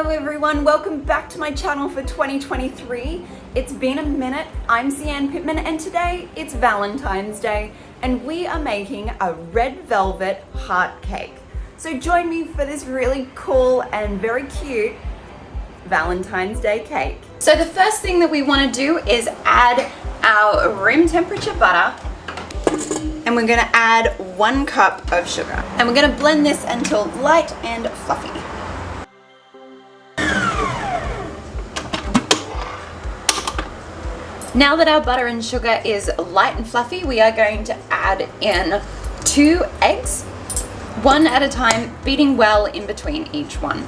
Hello everyone, welcome back to my channel for 2023. It's been a minute. I'm Cian Pittman and today it's Valentine's Day and we are making a red velvet heart cake. So join me for this really cool and very cute Valentine's Day cake. So the first thing that we want to do is add our room temperature butter, and we're going to add 1 cup of sugar, and we're going to blend this until light and fluffy. Now that our butter and sugar is light and fluffy, we are going to add in 2 eggs, 1 at a time, beating well in between each one.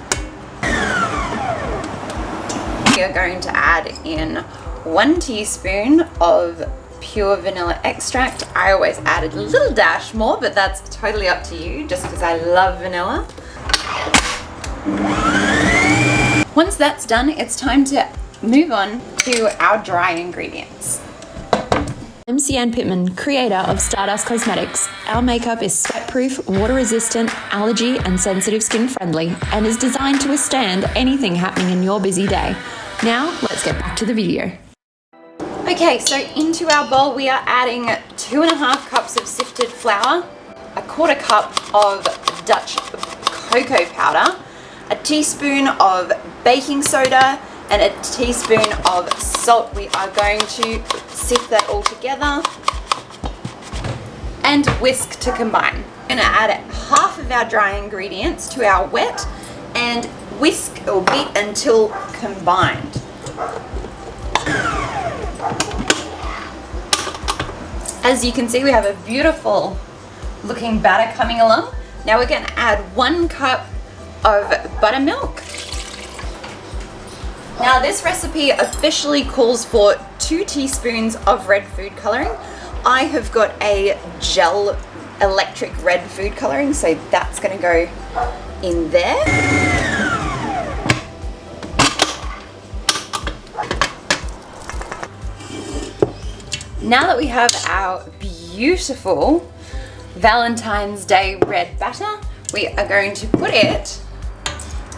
We are going to add in 1 teaspoon of pure vanilla extract. I always added a little dash more, but that's totally up to you, just because I love vanilla. Once that's done, it's time to move on to our dry ingredients. I'm Cian Pittman, creator of Stardust Cosmetics. Our makeup is sweat-proof, water-resistant, allergy and sensitive skin friendly, and is designed to withstand anything happening in your busy day. Now, let's get back to the video. Okay, so into our bowl we are adding 2.5 cups of sifted flour, 1/4 cup of Dutch cocoa powder, a teaspoon of baking soda, and a teaspoon of salt. We are going to sift that all together and whisk to combine. We're going to add half of our dry ingredients to our wet and whisk or beat until combined. As you can see, we have a beautiful looking batter coming along. Now we're going to add 1 cup of buttermilk. Now this recipe officially calls for 2 teaspoons of red food coloring. I have got a gel electric red food coloring, so that's going to go in there. Now that we have our beautiful Valentine's Day red batter, we are going to put it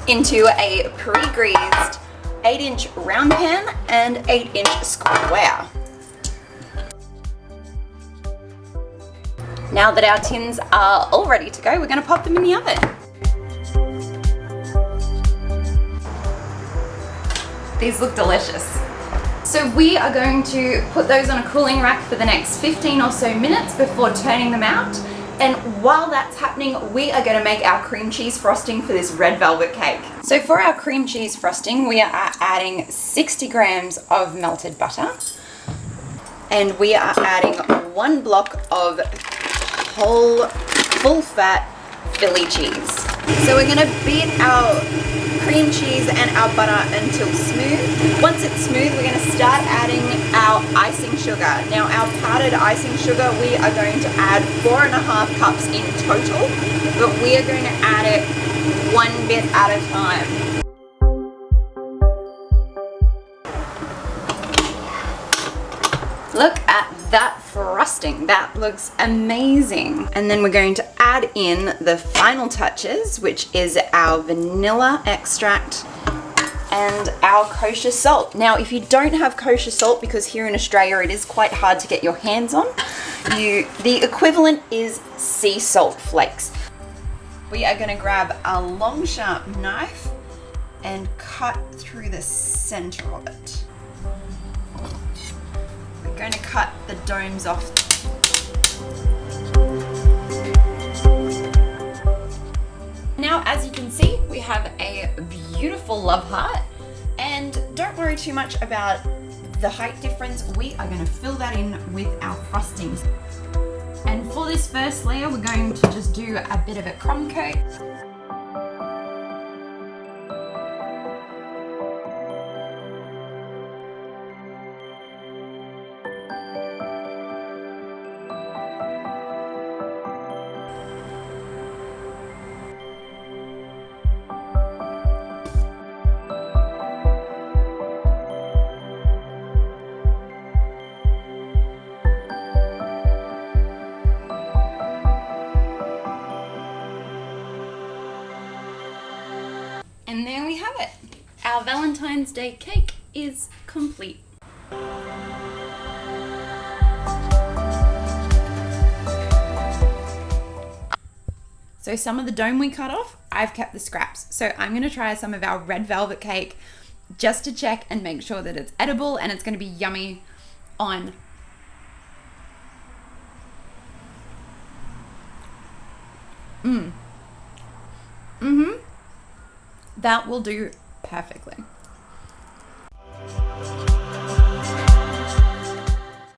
into a pre-greased 8-inch round pan and 8-inch square. Now that our tins are all ready to go, we're going to pop them in the oven. These look delicious. So we are going to put those on a cooling rack for the next 15 or so minutes before turning them out. And while that's happening, we are going to make our cream cheese frosting for this red velvet cake. So for our cream cheese frosting, we are adding 60 grams of melted butter. And we are adding 1 block of whole, full-fat Philly cheese. So we're going to beat our cream cheese and our butter until smooth. Once it's smooth, we're going to start adding our icing sugar. Now our powdered icing sugar, we are going to add 4.5 cups in total, but we are going to add it 1 bit at a time. Look at that frosting, that looks amazing. And then we're going to add in the final touches, which is our vanilla extract and our kosher salt. Now, if you don't have kosher salt, because here in Australia it is quite hard to get your hands on, the equivalent is sea salt flakes. We are going to grab a long sharp knife and cut through the center of it. We're going to cut the domes off. Now, as you can see, we have a beautiful love heart, and don't worry too much about the height difference. We are going to fill that in with our frostings. And for this first layer, we're going to just do a bit of a crumb coat. And there we have it. Our Valentine's Day cake is complete. So some of the dome we cut off, I've kept the scraps. So I'm gonna try some of our red velvet cake just to check and make sure that it's edible and it's gonna be yummy on. That will do perfectly.